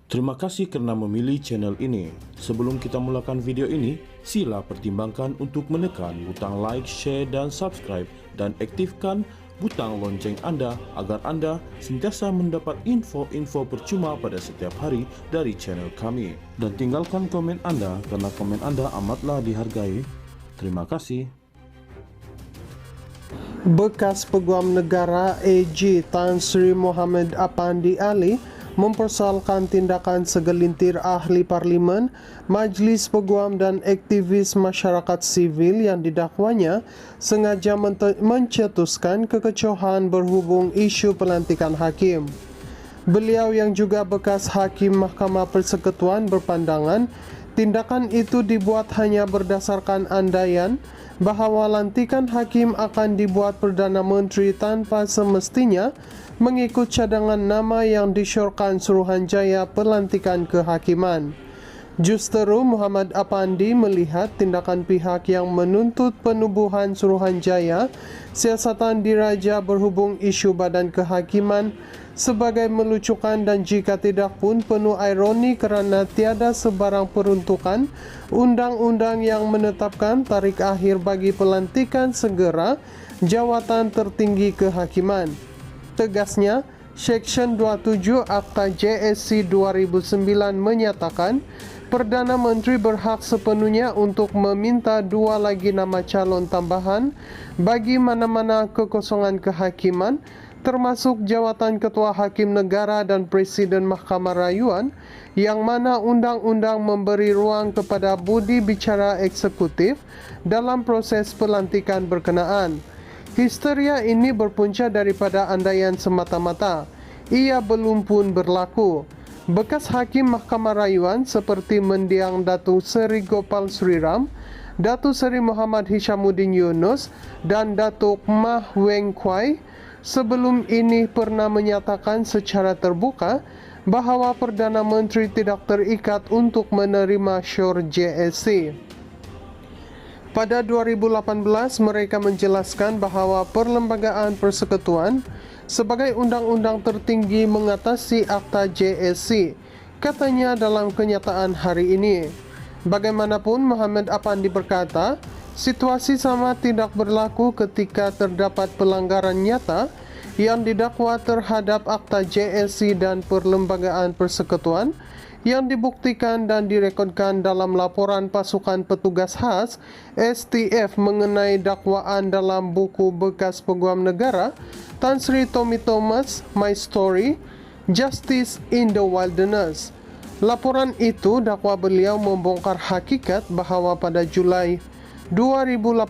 Terima kasih kerana memilih channel ini. Sebelum kita mulakan video ini, sila pertimbangkan untuk menekan butang like, share dan subscribe dan aktifkan butang lonceng anda agar anda sentiasa mendapat info-info percuma pada setiap hari dari channel kami. Dan tinggalkan komen anda kerana komen anda amatlah dihargai. Terima kasih. Bekas Peguam Negara AG Tan Sri Mohammed Apandi Ali mempersoalkan tindakan segelintir ahli parlimen, majlis peguam dan aktivis masyarakat sivil yang didakwanya sengaja mencetuskan kekecohan berhubung isu pelantikan hakim. Beliau yang juga bekas hakim Mahkamah Persekutuan berpandangan tindakan itu dibuat hanya berdasarkan andaian bahawa lantikan hakim akan dibuat Perdana Menteri tanpa semestinya mengikut cadangan nama yang disyorkan Suruhanjaya Pelantikan Kehakiman. Justeru Muhammad Apandi melihat tindakan pihak yang menuntut penubuhan Suruhanjaya siasatan diraja berhubung isu badan kehakiman sebagai melucukan dan jika tidak pun penuh ironi kerana tiada sebarang peruntukan undang-undang yang menetapkan tarikh akhir bagi pelantikan segera jawatan tertinggi kehakiman. Tegasnya, Seksyen 27 Akta JSC 2009 menyatakan Perdana Menteri berhak sepenuhnya untuk meminta dua lagi nama calon tambahan bagi mana-mana kekosongan kehakiman termasuk jawatan Ketua Hakim Negara dan Presiden Mahkamah Rayuan yang mana undang-undang memberi ruang kepada budi bicara eksekutif dalam proses pelantikan berkenaan. Histeria ini berpunca daripada andaian semata-mata. Ia belum pun berlaku. Bekas Hakim Mahkamah Rayuan seperti mendiang Datuk Seri Gopal Sriram, Datuk Seri Muhammad Hishamuddin Yunus dan Datuk Mah Weng Kwai sebelum ini pernah menyatakan secara terbuka bahawa Perdana Menteri tidak terikat untuk menerima syor JSC. Pada 2018, mereka menjelaskan bahawa Perlembagaan Persekutuan sebagai undang-undang tertinggi mengatasi Akta JSC, katanya dalam kenyataan hari ini. Bagaimanapun, Muhammad Apandi berkata, situasi sama tidak berlaku ketika terdapat pelanggaran nyata yang didakwa terhadap Akta JSC dan Perlembagaan Persekutuan yang dibuktikan dan direkodkan dalam laporan pasukan petugas khas STF mengenai dakwaan dalam buku bekas Peguam Negara Tan Sri Tommy Thomas, My Story, Justice in the Wilderness. Laporan itu dakwa beliau membongkar hakikat bahawa pada Julai 2018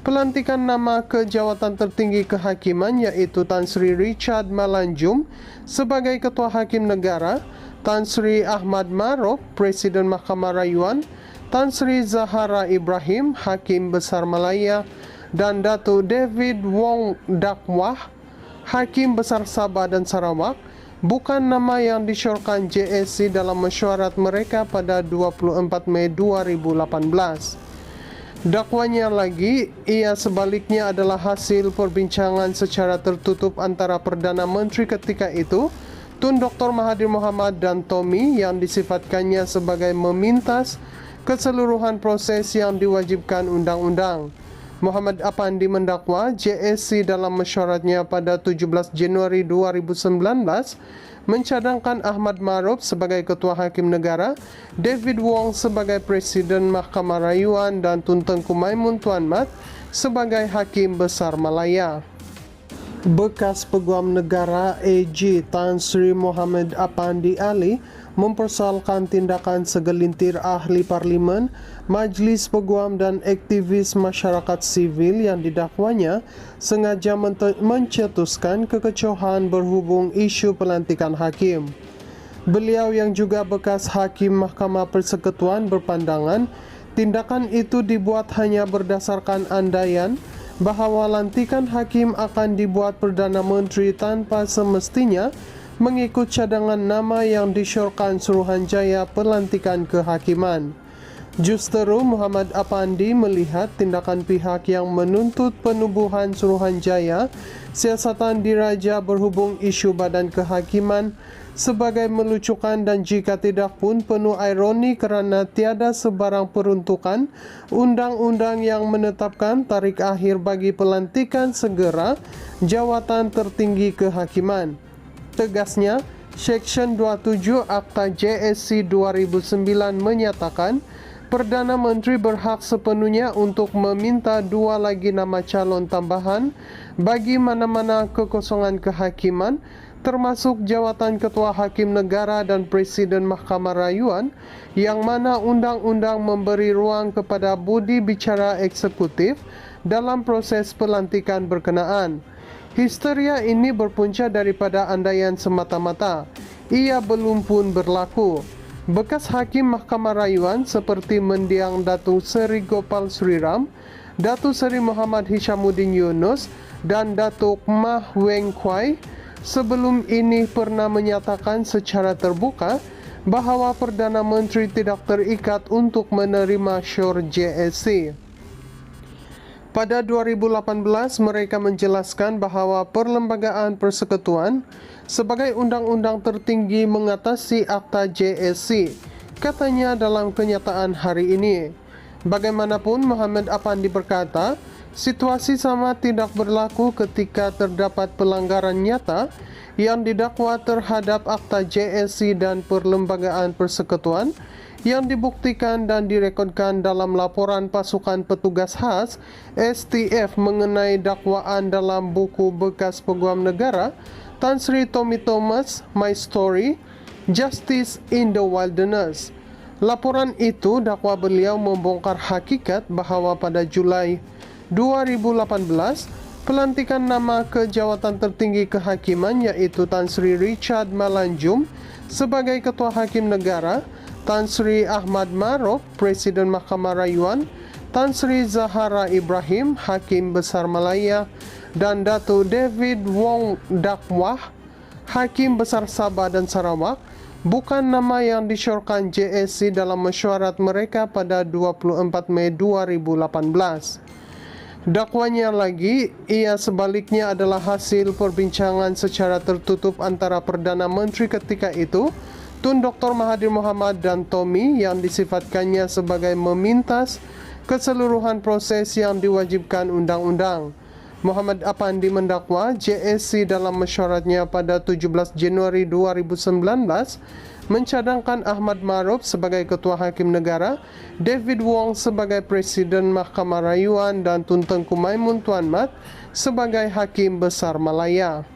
pelantikan nama ke jawatan tertinggi kehakiman iaitu Tan Sri Richard Malanjum sebagai Ketua Hakim Negara, Tan Sri Ahmad Maarof, Presiden Mahkamah Rayuan, Tan Sri Zahara Ibrahim, Hakim Besar Malaya dan Datuk David Wong Dakwah, Hakim Besar Sabah dan Sarawak bukan nama yang disyorkan JSC dalam mesyuarat mereka pada 24 Mei 2018. Dakwanya lagi, ia sebaliknya adalah hasil perbincangan secara tertutup antara Perdana Menteri ketika itu, Tun Dr. Mahathir Mohamad dan Tommy yang disifatkannya sebagai memintas keseluruhan proses yang diwajibkan undang-undang. Muhammad Apandi mendakwa JSC dalam mesyuaratnya pada 17 Januari 2019 mencadangkan Ahmad Maarof sebagai Ketua Hakim Negara, David Wong sebagai Presiden Mahkamah Rayuan dan Tun Tengku Maimun Tuan Mat sebagai Hakim Besar Malaya. Bekas Peguam Negara AG Tan Sri Mohammed Apandi Ali mempersoalkan tindakan segelintir ahli parlimen, majlis peguam dan aktivis masyarakat sivil yang didakwanya sengaja mencetuskan kekecohan berhubung isu pelantikan hakim. Beliau yang juga bekas hakim Mahkamah Persekutuan berpandangan tindakan itu dibuat hanya berdasarkan andaian bahawa lantikan hakim akan dibuat Perdana Menteri tanpa semestinya mengikut cadangan nama yang disyorkan Suruhanjaya Pelantikan Kehakiman. Justeru Muhammad Apandi melihat tindakan pihak yang menuntut penubuhan Suruhanjaya Siasatan Diraja berhubung isu badan kehakiman sebagai melucukan dan jika tidak pun penuh ironi kerana tiada sebarang peruntukan undang-undang yang menetapkan tarikh akhir bagi pelantikan segera jawatan tertinggi kehakiman. Tegasnya, Seksyen 27 Akta JSC 2009 menyatakan Perdana Menteri berhak sepenuhnya untuk meminta 2 lagi nama calon tambahan bagi mana-mana kekosongan kehakiman termasuk jawatan Ketua Hakim Negara dan Presiden Mahkamah Rayuan yang mana undang-undang memberi ruang kepada budi bicara eksekutif dalam proses pelantikan berkenaan. Histeria ini berpunca daripada andaian semata-mata. Ia belum pun berlaku. Bekas Hakim Mahkamah Rayuan seperti mendiang Datuk Seri Gopal Sriram, Datuk Seri Muhammad Hishamuddin Yunus dan Datuk Mah Weng Kwai sebelum ini pernah menyatakan secara terbuka bahawa Perdana Menteri tidak terikat untuk menerima syur JSC. Pada 2018, mereka menjelaskan bahawa Perlembagaan Persekutuan sebagai undang-undang tertinggi mengatasi Akta JSC, katanya dalam kenyataan hari ini. Bagaimanapun, Muhammad Apandi berkata, situasi sama tidak berlaku ketika terdapat pelanggaran nyata yang didakwa terhadap Akta JSC dan Perlembagaan Persekutuan yang dibuktikan dan direkodkan dalam laporan pasukan petugas khas STF mengenai dakwaan dalam buku bekas Peguam Negara Tan Sri Tommy Thomas, My Story, Justice in the Wilderness. Laporan itu dakwa beliau membongkar hakikat bahawa pada Julai 2018, pelantikan nama ke jawatan tertinggi kehakiman iaitu Tan Sri Richard Malanjum sebagai Ketua Hakim Negara, Tan Sri Ahmad Maarof, Presiden Mahkamah Rayuan, Tan Sri Zahara Ibrahim, Hakim Besar Malaya, dan Datuk David Wong Dakwah, Hakim Besar Sabah dan Sarawak, bukan nama yang disyorkan JSC dalam mesyuarat mereka pada 24 Mei 2018. Dakwanya lagi, ia sebaliknya adalah hasil perbincangan secara tertutup antara Perdana Menteri ketika itu, Tun Dr. Mahathir Mohamad dan Tommy yang disifatkannya sebagai memintas keseluruhan proses yang diwajibkan undang-undang. Muhammad Apandi mendakwa JSC dalam mesyuaratnya pada 17 Januari 2019 mencadangkan Ahmad Maarof sebagai Ketua Hakim Negara, David Wong sebagai Presiden Mahkamah Rayuan dan Tun Tengku Maimun Tuan Mat sebagai Hakim Besar Malaya.